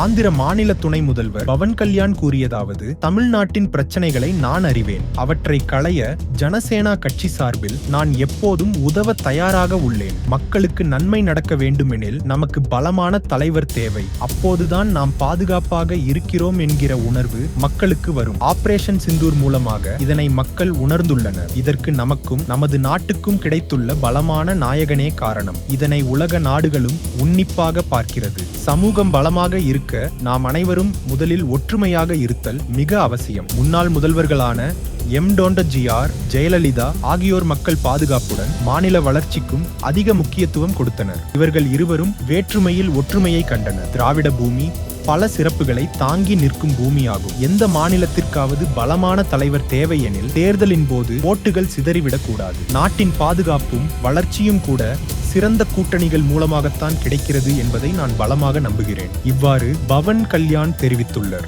ஆந்திர மாநில துணை முதல்வர் பவன் கல்யாண் கூறியதாவது: தமிழ்நாட்டின் பிரச்சனைகளை நான் அறிவேன். அவற்றை களைய ஜனசேனா கட்சி சார்பில் நான் எப்போதும் உதவ தயாராக உள்ளேன். மக்களுக்கு நன்மை நடக்க வேண்டுமெனில் நமக்கு பலமான தலைவர் தேவை. அப்போதுதான் நாம் பாதுகாப்பாக இருக்கிறோம் என்கிற உணர்வு மக்களுக்கு வரும். ஆபரேஷன் சிந்தூர் மூலமாக இதனை மக்கள் உணர்ந்துள்ளனர். இதற்கு நமக்கும் நமது நாட்டுக்கும் கிடைத்துள்ள பலமான நாயகனே காரணம். இதனை உலக நாடுகளும் உன்னிப்பாக பார்க்கிறது. சமூகம் பலமாக இருக்க நாம் அனைவரும் முதலில் ஒற்றுமையாக இருத்தல் மிக அவசியம். முன்னாள் முதல்வர்களான எம்.ஜி.ஆர். ஜெயலலிதா ஆகியோர் மக்கள் பாதுகாப்புடன் மாநில வளர்ச்சிக்கும் அதிக முக்கியத்துவம் கொடுத்தனர். இவர்கள் இருவரும் வேற்றுமையில் ஒற்றுமையை கண்டனர். திராவிட பூமி பல சிறப்புகளை தாங்கி நிற்கும் பூமியாகும். எந்த மாநிலத்திற்காவது பலமான தலைவர் தேவை எனில் தேர்தலின் போது ஓட்டுகள் சிதறிவிடக் கூடாது. நாட்டின் பாதுகாப்பும் வளர்ச்சியும் கூட சிறந்த கூட்டணிகள் மூலமாகத்தான் கிடைக்கிறது என்பதை நான் பலமாக நம்புகிறேன். இவ்வாறு பவன் கல்யாண் தெரிவித்துள்ளார்.